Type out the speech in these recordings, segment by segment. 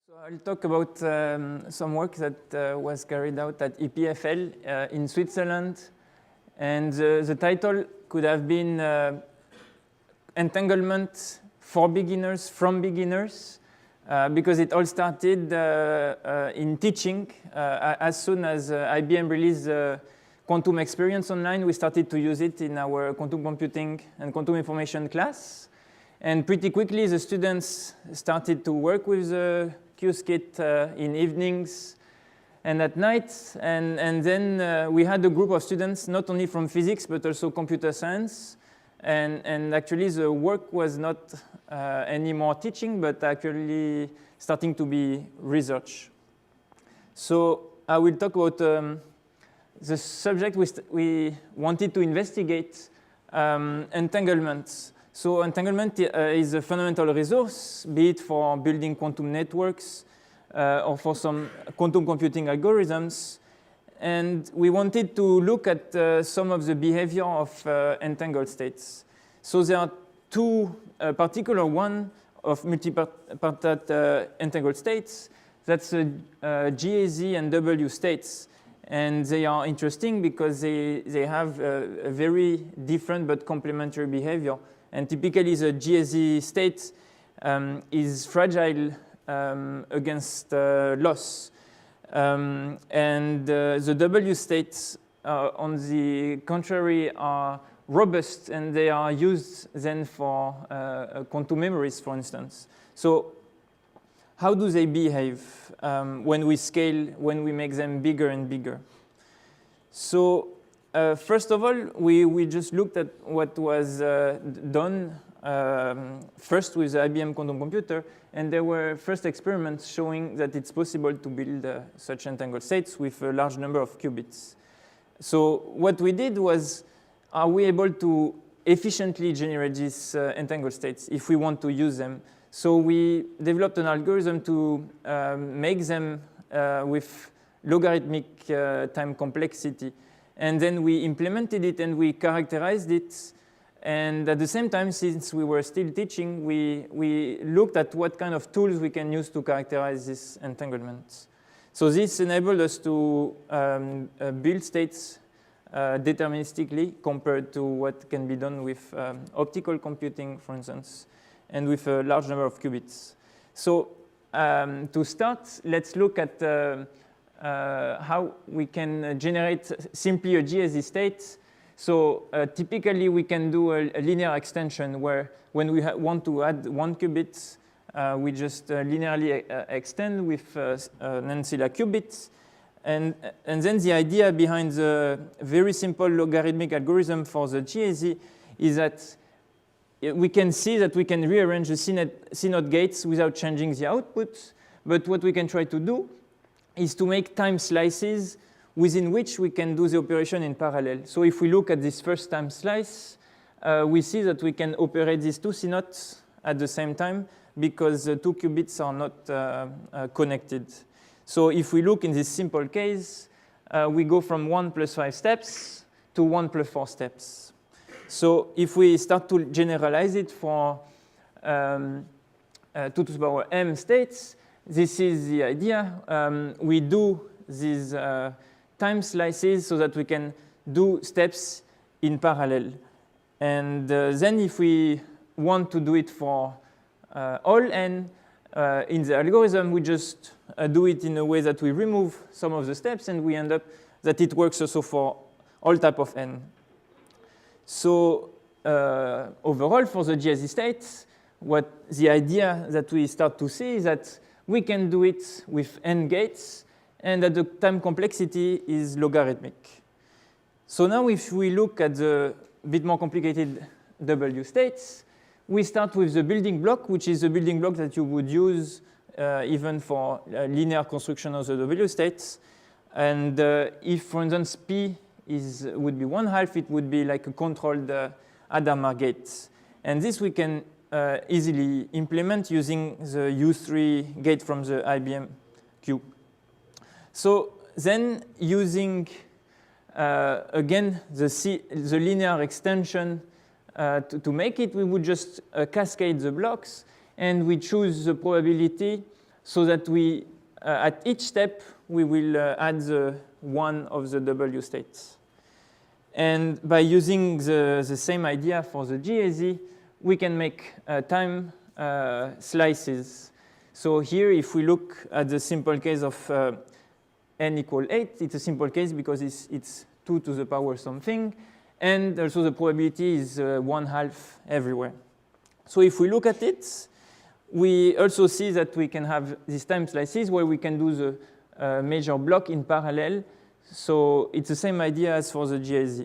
So I'll talk about some work that was carried out at EPFL in Switzerland. And the title could have been Entanglement for Beginners, from Beginners, because it all started in teaching. As soon as IBM released Quantum Experience Online, we started to use it in our quantum computing and quantum information class. And pretty quickly, the students started to work with the Qiskit in evenings and at night. And then we had a group of students, not only from physics, but also computer science. And actually, the work was not any more teaching, but actually starting to be research. So I will talk about the subject we wanted to investigate, entanglement. So entanglement is a fundamental resource, be it for building quantum networks or for some quantum computing algorithms. And we wanted to look at some of the behavior of entangled states. So there are two particular one of multipartite entangled states. That's GAZ and W states. And they are interesting because they have a very different but complementary behavior. And typically, the GAZ state is fragile against loss. And the W states, on the contrary, are robust, and they are used then for quantum memories, for instance. So how do they behave when we scale, when we make them bigger and bigger? So first of all, we just looked at what was done first with the IBM quantum computer, and there were first experiments showing that it's possible to build such entangled states with a large number of qubits. So what we did was, are we able to efficiently generate these entangled states if we want to use them? So we developed an algorithm to make them with logarithmic time complexity. And then we implemented it and we characterized it. And at the same time, since we were still teaching, we looked at what kind of tools we can use to characterize this entanglement. So this enabled us to build states deterministically compared to what can be done with optical computing, for instance, and with a large number of qubits. So to start, let's look at how we can generate simply a GAZ state. So typically, we can do a linear extension where when we want to add 1 qubit, we just linearly extend with an ancilla qubit. And then the idea behind the very simple logarithmic algorithm for the GAZ is that we can see that we can rearrange the CNOT gates without changing the output. But what we can try to do is to make time slices within which we can do the operation in parallel. So if we look at this first time slice, we see that we can operate these two CNOTs at the same time because the 2 qubits are not connected. So if we look in this simple case, we go from 1 plus 5 steps to 1 plus 4 steps. So if we start to generalize it for 2 to the power m states, this is the idea. We do these time slices so that we can do steps in parallel. And then if we want to do it for all n, in the algorithm, we just do it in a way that we remove some of the steps, and we end up that it works also for all type of n. So overall, for the GAZ states, what the idea that we start to see is that we can do it with n gates, and that the time complexity is logarithmic. So now if we look at the bit more complicated W states, we start with the building block, which is the building block that you would use even for linear construction of the W states. And if, for instance, P would be 1/2, it would be like a controlled Hadamard gate. And this we can easily implement using the U3 gate from the IBM Q. So then using, again, the linear extension to make it, we would just cascade the blocks, and we choose the probability so that we, at each step, we will add the one of the W states. And by using the same idea for the GAZ, we can make time slices. So here, if we look at the simple case of n equal 8, it's a simple case because it's 2 to the power something, and also the probability is 1/2 everywhere. So if we look at it, we also see that we can have these time slices where we can do the major block in parallel. So it's the same idea as for the GAZ.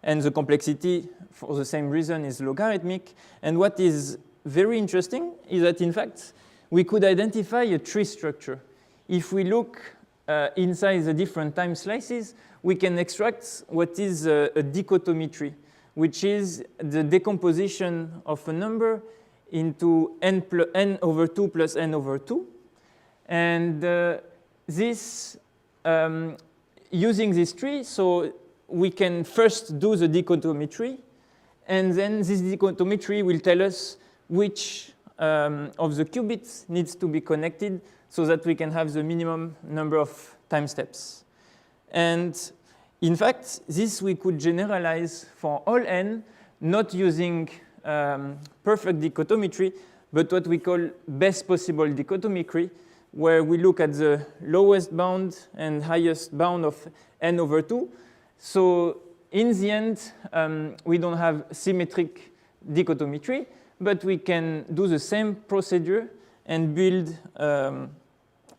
And the complexity, for the same reason, is logarithmic. And what is very interesting is that, in fact, we could identify a tree structure. If we look inside the different time slices, we can extract what is a dichotomy tree, which is the decomposition of a number into n over 2 plus n over 2. And using this tree, so we can first do the dichotomy tree, and then this dichotomy tree will tell us which of the qubits needs to be connected so that we can have the minimum number of time steps. And in fact, this we could generalize for all n, not using perfect dichotomy tree, but what we call best possible dichotomy tree, where we look at the lowest bound and highest bound of n over 2. So in the end, we don't have symmetric dichotomy tree, but we can do the same procedure and build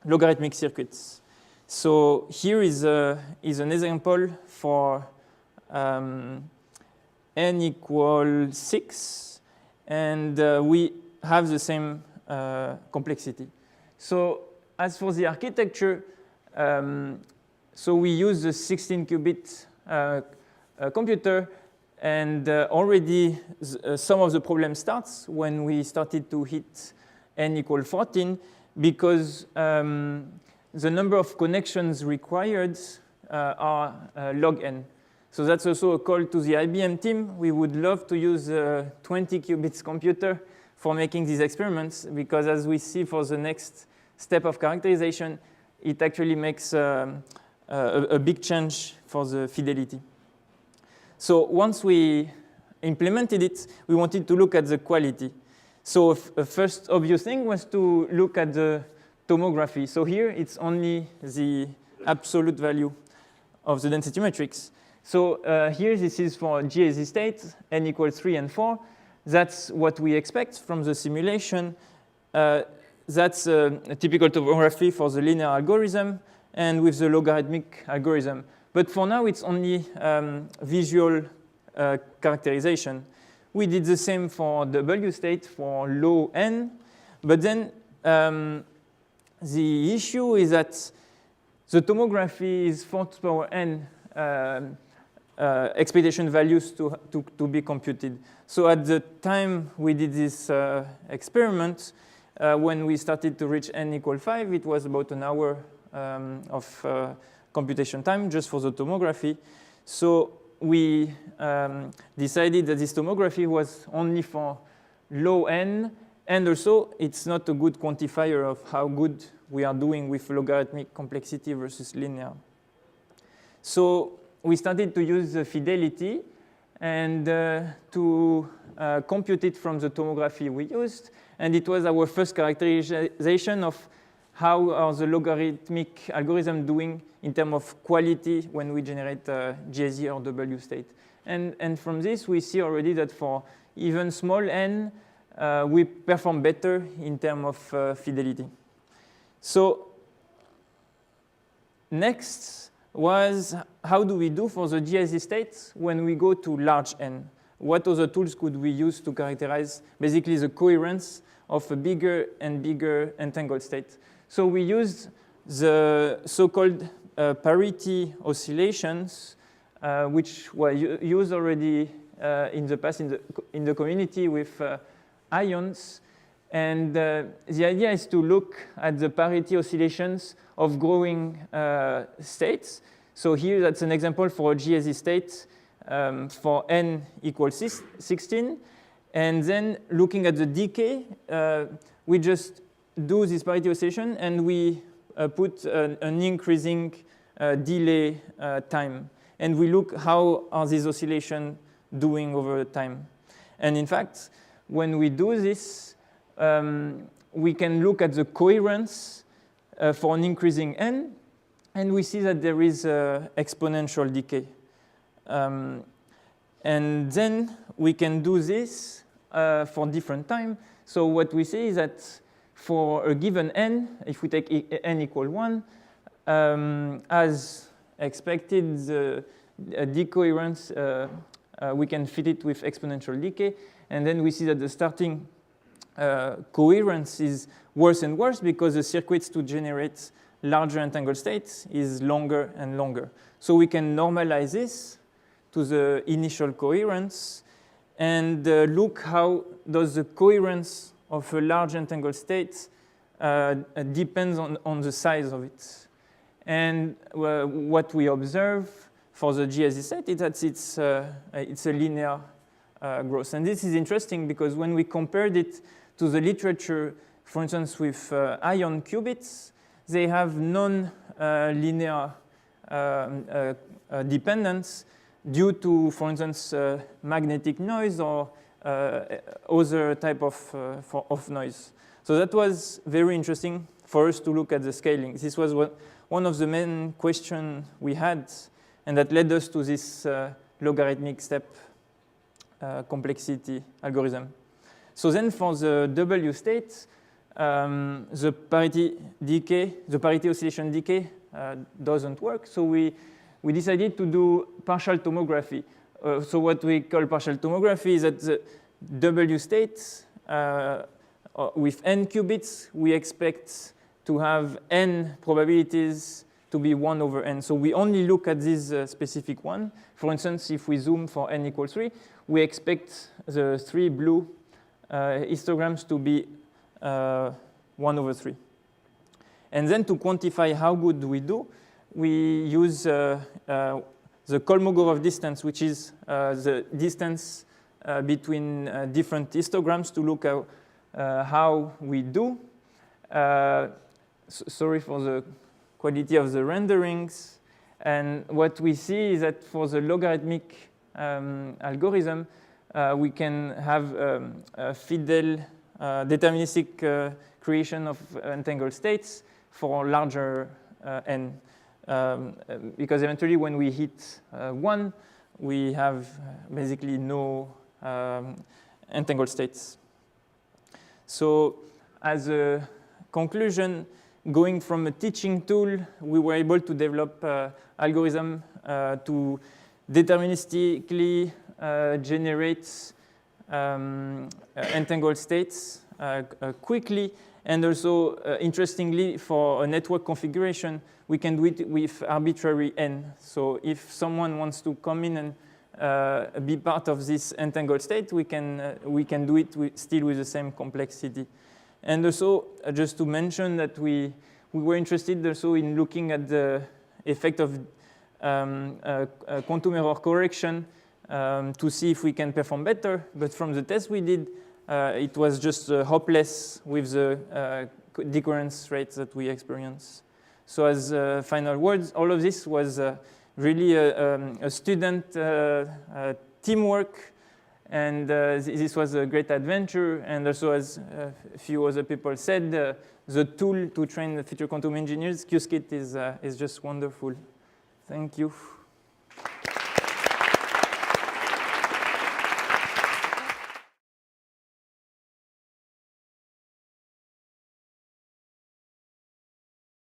logarithmic circuits. So here is an example for n equals 6, and we have the same complexity. So as for the architecture, so we use the 16-qubit computer, and already some of the problem starts when we started to hit n equal 14, because the number of connections required are log n. So that's also a call to the IBM team. We would love to use a 20 qubits computer for making these experiments, because as we see for the next step of characterization, it actually makes a big change for the fidelity. So once we implemented it, we wanted to look at the quality. So a first obvious thing was to look at the tomography. So here it's only the absolute value of the density matrix. So here this is for GAZ state, n equals 3 and 4. That's what we expect from the simulation. That's a typical tomography for the linear algorithm and with the logarithmic algorithm. But for now, it's only visual characterization. We did the same for W state for low n. But then the issue is that the tomography is 4 to the power n expectation values to be computed. So at the time we did this experiment, when we started to reach n equal 5, it was about an hour of computation time just for the tomography. So we decided that this tomography was only for low n, and also it's not a good quantifier of how good we are doing with logarithmic complexity versus linear. So we started to use the fidelity and to compute it from the tomography we used. And it was our first characterization of how are the logarithmic algorithm doing in terms of quality when we generate GAZ or W state. And from this, we see already that for even small n, we perform better in terms of fidelity. So next was how do we do for the GAZ states when we go to large n? What other tools could we use to characterize basically the coherence of a bigger and bigger entangled state? So we used the so-called parity oscillations, which were used already in the past in the community with ions. And the idea is to look at the parity oscillations of growing states. So here, that's an example for a GAZ state for n equals 16. And then looking at the decay, we just do this parity oscillation, and we put an increasing delay time. And we look how are these oscillations doing over time. And in fact, when we do this, we can look at the coherence for an increasing n, and we see that there is exponential decay. And then we can do this for different time. So what we see is that for a given n, if we take n equal 1, as expected, the decoherence, we can fit it with exponential decay. And then we see that the starting coherence is worse and worse because the circuits to generate larger entangled states is longer and longer. So we can normalize this to the initial coherence and look how does the coherence of a large entangled state depends on the size of it. And what we observe for the GSD set is that it's a linear growth. And this is interesting because when we compared it to the literature, for instance, with ion qubits, they have non-linear dependence due to, for instance, magnetic noise or other type of noise. So that was very interesting for us to look at the scaling. This was one of the main questions we had, and that led us to this logarithmic step complexity algorithm. So then for the W state, the parity oscillation decay doesn't work. So we decided to do partial tomography. So what we call partial tomography is that the W state with n qubits, we expect to have n probabilities to be 1 over n. So we only look at this specific one. For instance, if we zoom for n equals 3, we expect the 3 blue histograms to be 1 over 3. And then to quantify how good we do, we use the Kolmogorov distance, which is the distance between different histograms to look at how we do. Sorry for the quality of the renderings. And what we see is that for the logarithmic algorithm, we can have a fidel deterministic creation of entangled states for larger n. Because eventually when we hit 1, we have basically no entangled states. So as a conclusion, going from a teaching tool, we were able to develop algorithm to deterministically generate entangled states quickly, and also interestingly for a network configuration, we can do it with arbitrary n. So if someone wants to come in and be part of this entangled state, we can do it still with the same complexity. And also, just to mention that we were interested also in looking at the effect of quantum error correction to see if we can perform better. But from the test we did, it was just hopeless with the decoherence rates that we experienced. So as final words, all of this was really a student teamwork. And this was a great adventure. And also, as a few other people said, the tool to train the future quantum engineers, Qiskit, is just wonderful. Thank you.